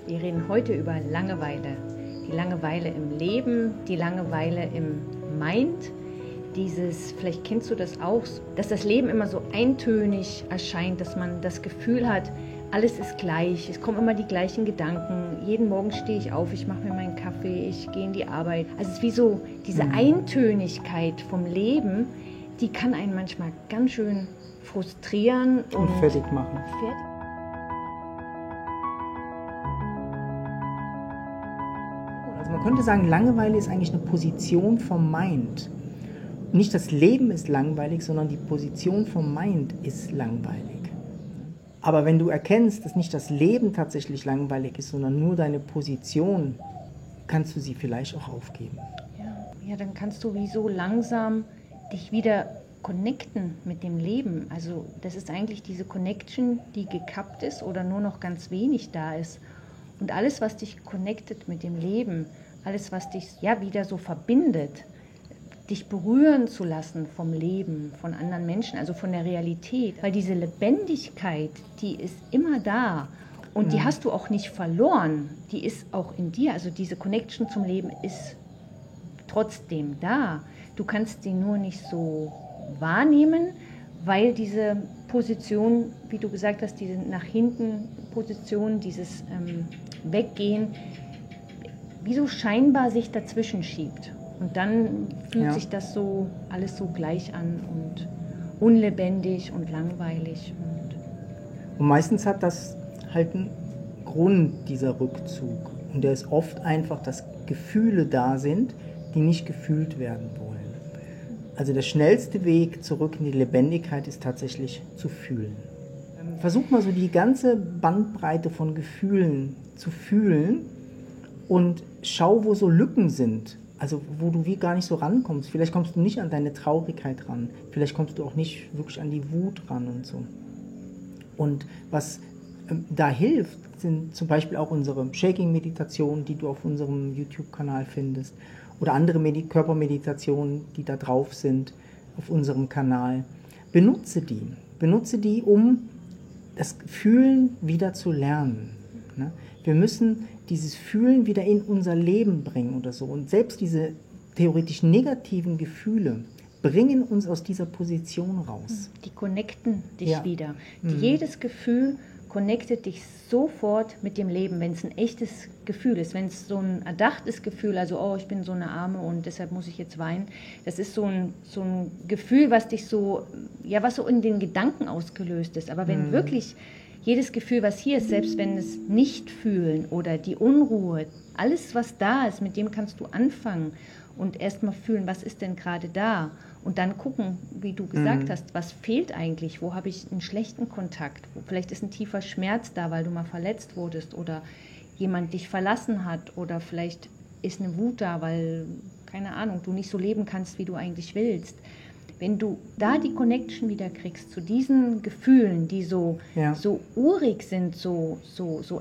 Wir reden heute über Langeweile. Die Langeweile im Leben, die Langeweile im Mind. Vielleicht kennst du das auch, dass das Leben immer so eintönig erscheint, dass man das Gefühl hat, alles ist gleich, es kommen immer die gleichen Gedanken. Jeden Morgen stehe ich auf, ich mache mir meinen Kaffee, ich gehe in die Arbeit. Also es ist wie so diese Eintönigkeit vom Leben, die kann einen manchmal ganz schön frustrieren und fertig machen. Also man könnte sagen, Langeweile ist eigentlich eine Position vom Mind. Nicht das Leben ist langweilig, sondern die Position vom Mind ist langweilig. Aber wenn du erkennst, dass nicht das Leben tatsächlich langweilig ist, sondern nur deine Position, kannst du sie vielleicht auch aufgeben. Ja, dann kannst du wie so langsam dich wieder connecten mit dem Leben. Also das ist eigentlich diese Connection, die gekappt ist oder nur noch ganz wenig da ist. Und alles, was dich connectet mit dem Leben, alles, was dich wieder so verbindet, dich berühren zu lassen vom Leben, von anderen Menschen, also von der Realität. Weil diese Lebendigkeit, die ist immer da und die hast du auch nicht verloren. Die ist auch in dir. Also diese Connection zum Leben ist trotzdem da. Du kannst sie nur nicht so wahrnehmen, weil diese Position, wie du gesagt hast, diese nach hinten Position, dieses Weggehen, wie so scheinbar sich dazwischen schiebt. Und dann fühlt sich das so alles so gleich an und unlebendig und langweilig. Und meistens hat das halt einen Grund, dieser Rückzug. Und der ist oft einfach, dass Gefühle da sind, die nicht gefühlt werden wollen. Also der schnellste Weg zurück in die Lebendigkeit ist tatsächlich zu fühlen. Versuch mal so die ganze Bandbreite von Gefühlen zu fühlen und schau, wo so Lücken sind. Also wo du wie gar nicht so rankommst. Vielleicht kommst du nicht an deine Traurigkeit ran. Vielleicht kommst du auch nicht wirklich an die Wut ran und so. Und was da hilft, sind zum Beispiel auch unsere Shaking-Meditationen, die du auf unserem YouTube-Kanal findest. Oder andere Körpermeditationen, die da drauf sind auf unserem Kanal. Benutze die, um das Fühlen wieder zu lernen. Ne? Wir müssen dieses Fühlen wieder in unser Leben bringen oder so. Und selbst diese theoretisch negativen Gefühle bringen uns aus dieser Position raus. Die connecten dich wieder. Jedes Gefühl connectet dich sofort mit dem Leben, wenn es ein echtes Gefühl ist. Wenn es so ein erdachtes Gefühl, also ich bin so eine Arme und deshalb muss ich jetzt weinen. Das ist so ein Gefühl, was dich was so in den Gedanken ausgelöst ist. Aber wenn wirklich jedes Gefühl, was hier ist, selbst wenn es nicht fühlen oder die Unruhe, alles, was da ist, mit dem kannst du anfangen und erstmal fühlen, was ist denn gerade da? Und dann gucken, wie du gesagt hast, was fehlt eigentlich? Wo habe ich einen schlechten Kontakt? Vielleicht ist ein tiefer Schmerz da, weil du mal verletzt wurdest oder jemand dich verlassen hat oder vielleicht ist eine Wut da, weil, keine Ahnung, du nicht so leben kannst, wie du eigentlich willst. Wenn du da die Connection wieder kriegst zu diesen Gefühlen, die so urig sind, so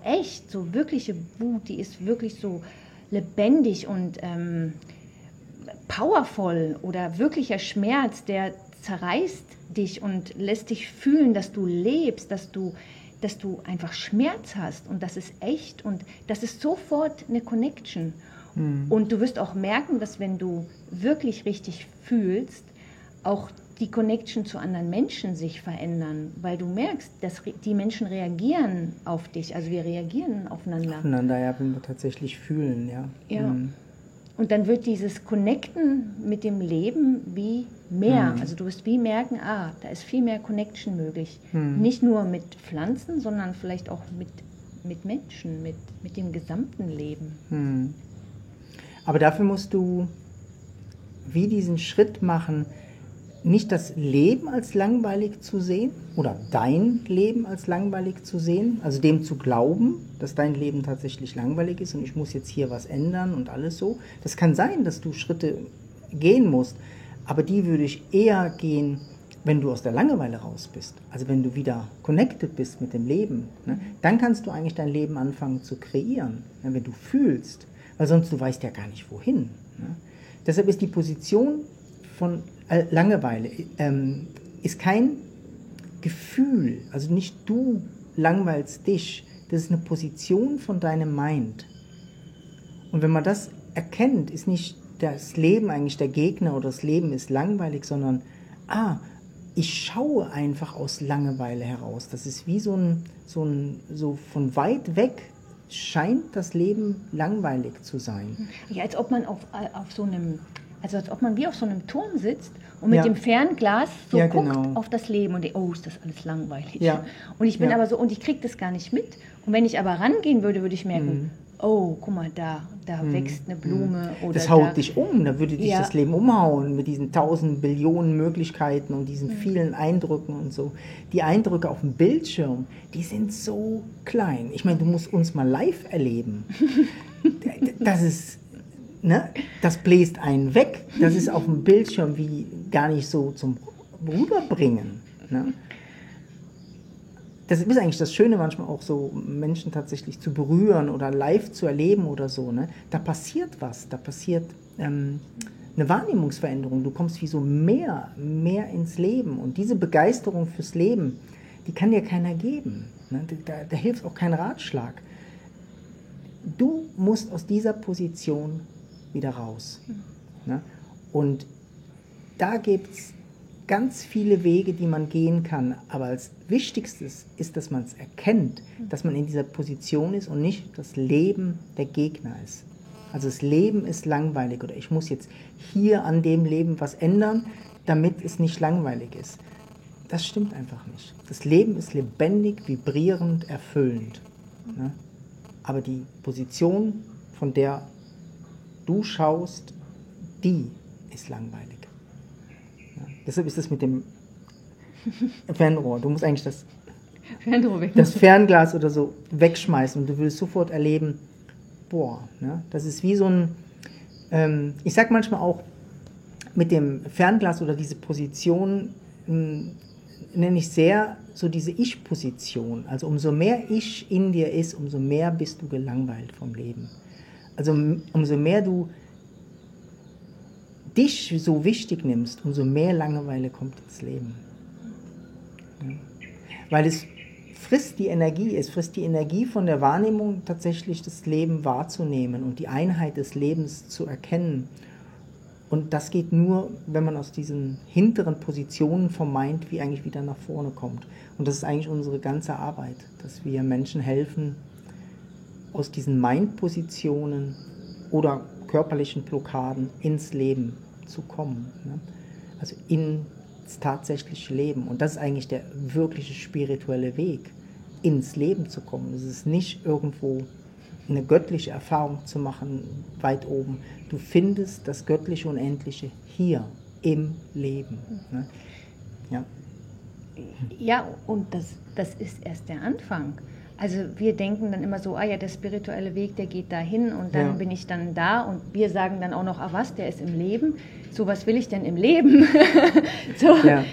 echt, so wirkliche Wut, die ist wirklich so lebendig und powerful oder wirklicher Schmerz, der zerreißt dich und lässt dich fühlen, dass du lebst, dass du einfach Schmerz hast und das ist echt und das ist sofort eine Connection. Und du wirst auch merken, dass wenn du wirklich richtig fühlst, auch die Connection zu anderen Menschen sich verändern, weil du merkst, dass die Menschen reagieren auf dich, also wir reagieren aufeinander. Wenn wir tatsächlich fühlen, Und dann wird dieses Connecten mit dem Leben wie mehr, also du wirst wie merken, da ist viel mehr Connection möglich. Nicht nur mit Pflanzen, sondern vielleicht auch mit Menschen, mit dem gesamten Leben. Aber dafür musst du wie diesen Schritt machen, nicht das Leben als langweilig zu sehen oder dein Leben als langweilig zu sehen, also dem zu glauben, dass dein Leben tatsächlich langweilig ist und ich muss jetzt hier was ändern und alles so. Das kann sein, dass du Schritte gehen musst, aber die würde ich eher gehen, wenn du aus der Langeweile raus bist, also wenn du wieder connected bist mit dem Leben, ne, dann kannst du eigentlich dein Leben anfangen zu kreieren, ne, wenn du fühlst, weil sonst du weißt ja gar nicht wohin. Ne. Deshalb ist die Position von Langeweile ist kein Gefühl, also nicht du langweilst dich, Das ist eine Position von deinem Mind. Und wenn man das erkennt, ist nicht das Leben eigentlich der Gegner oder das Leben ist langweilig, sondern, ich schaue einfach aus Langeweile heraus. Das ist wie so von weit weg scheint das Leben langweilig zu sein. Ja, als ob man als ob man wie auf so einem Turm sitzt und mit dem Fernglas so guckt auf das Leben und denkt, oh, ist das alles langweilig. Ja. Und ich bin aber so, und ich kriege das gar nicht mit. Und wenn ich aber rangehen würde, würde ich merken, oh, guck mal, da wächst eine Blume. Oder das haut dich um, da würde dich das Leben umhauen mit diesen 1000 Billionen Möglichkeiten und diesen vielen Eindrücken und so. Die Eindrücke auf dem Bildschirm, die sind so klein. Ich meine, du musst uns mal live erleben. Das ist, ne, das bläst einen weg. Das ist auf dem Bildschirm wie gar nicht so zum Rüberbringen. Ne? Das ist eigentlich das Schöne, manchmal auch so Menschen tatsächlich zu berühren oder live zu erleben oder so. Ne? Da passiert was, da passiert eine Wahrnehmungsveränderung. Du kommst wie so mehr ins Leben. Und diese Begeisterung fürs Leben, die kann dir keiner geben. Ne? Da hilft auch kein Ratschlag. Du musst aus dieser Position wieder raus. Ne? Und da gibt es ganz viele Wege, die man gehen kann, aber als Wichtigstes ist, dass man es erkennt, dass man in dieser Position ist und nicht das Leben der Gegner ist. Also das Leben ist langweilig oder ich muss jetzt hier an dem Leben was ändern, damit es nicht langweilig ist. Das stimmt einfach nicht. Das Leben ist lebendig, vibrierend, erfüllend. Ne? Aber die Position, von der du schaust, die ist langweilig. Ja, deshalb ist es mit dem Fernrohr. Du musst eigentlich das Fernglas oder so wegschmeißen und du willst sofort erleben, ne, das ist wie so ein, ich sag manchmal auch, mit dem Fernglas oder diese Position nenne ich sehr so diese Ich-Position. Also umso mehr Ich in dir ist, umso mehr bist du gelangweilt vom Leben. Also umso mehr du dich so wichtig nimmst, umso mehr Langeweile kommt ins Leben. Ja. Weil es frisst die Energie von der Wahrnehmung, tatsächlich das Leben wahrzunehmen und die Einheit des Lebens zu erkennen. Und das geht nur, wenn man aus diesen hinteren Positionen vom Mind wie eigentlich wieder nach vorne kommt. Und das ist eigentlich unsere ganze Arbeit, dass wir Menschen helfen, aus diesen Mind-Positionen oder körperlichen Blockaden ins Leben zu kommen. Ne? Also ins tatsächliche Leben. Und das ist eigentlich der wirkliche spirituelle Weg, ins Leben zu kommen. Es ist nicht irgendwo eine göttliche Erfahrung zu machen, weit oben. Du findest das göttliche Unendliche hier im Leben. Ne? Ja. Ja, und das ist erst der Anfang. Also wir denken dann immer so, der spirituelle Weg, der geht dahin und dann bin ich dann da und wir sagen dann auch noch, was, der ist im Leben. So, was will ich denn im Leben? So, ne?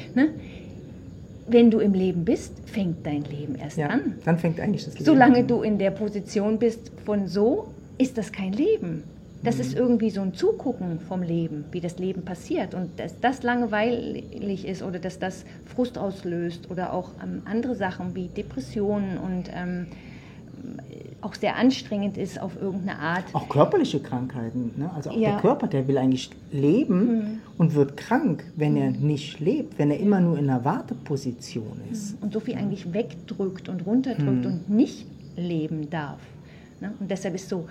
Wenn du im Leben bist, fängt dein Leben erst an. Dann fängt eigentlich das Leben Solange an. du in der Position bist von so, ist das kein Leben. Das ist irgendwie so ein Zugucken vom Leben, wie das Leben passiert. Und dass das langweilig ist oder dass das Frust auslöst oder auch andere Sachen wie Depressionen und auch sehr anstrengend ist auf irgendeine Art. Auch körperliche Krankheiten. Ne? Also auch der Körper, der will eigentlich leben und wird krank, wenn er nicht lebt, wenn er immer nur in einer Warteposition ist. Und so viel eigentlich wegdrückt und runterdrückt und nicht leben darf. Ne? Und deshalb ist so,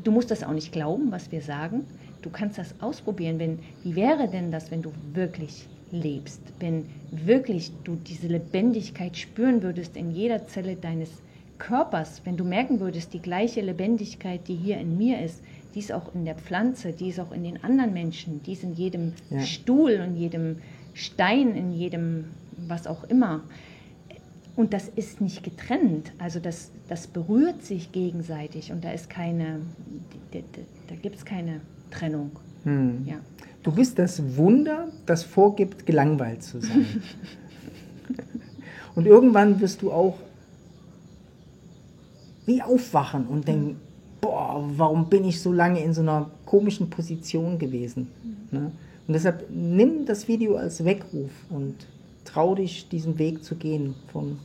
du musst das auch nicht glauben, was wir sagen. Du kannst das ausprobieren. Wie wäre denn das, wenn du wirklich lebst? Wenn wirklich du diese Lebendigkeit spüren würdest in jeder Zelle deines Körpers, wenn du merken würdest, die gleiche Lebendigkeit, die hier in mir ist, die ist auch in der Pflanze, die ist auch in den anderen Menschen, die ist in jedem Stuhl, in jedem Stein, in jedem was auch immer. Und das ist nicht getrennt, also das berührt sich gegenseitig und da gibt es keine Trennung. Ja. Du bist das Wunder, das vorgibt, gelangweilt zu sein. Und irgendwann wirst du auch wie aufwachen und denken, warum bin ich so lange in so einer komischen Position gewesen? Ne? Und deshalb nimm das Video als Weckruf und trau dich, diesen Weg zu gehen, von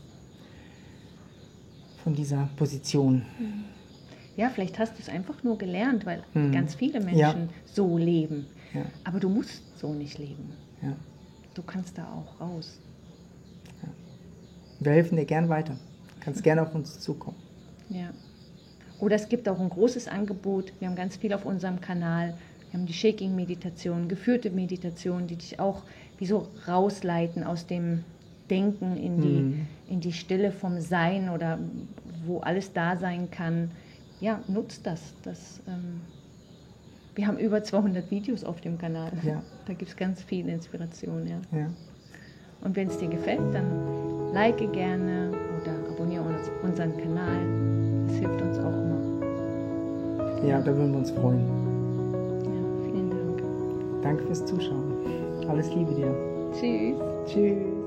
von dieser Position. Ja, vielleicht hast du es einfach nur gelernt, weil ganz viele Menschen so leben. Ja. Aber du musst so nicht leben. Ja. Du kannst da auch raus. Ja. Wir helfen dir gern weiter. Du kannst gerne auf uns zukommen. Ja. Oder es gibt auch ein großes Angebot. Wir haben ganz viel auf unserem Kanal. Wir haben die Shaking-Meditation, geführte Meditation, die dich auch wie so rausleiten aus dem Denken in die Stille vom Sein oder wo alles da sein kann. Ja, nutzt das. Wir haben über 200 Videos auf dem Kanal. Ja. Da gibt es ganz viel Inspiration. Ja. Ja. Und wenn es dir gefällt, dann like gerne oder abonniere unseren Kanal. Das hilft uns auch immer. Ja, da würden wir uns freuen. Ja, vielen Dank. Danke fürs Zuschauen. Alles Liebe dir. Tschüss. Tschüss.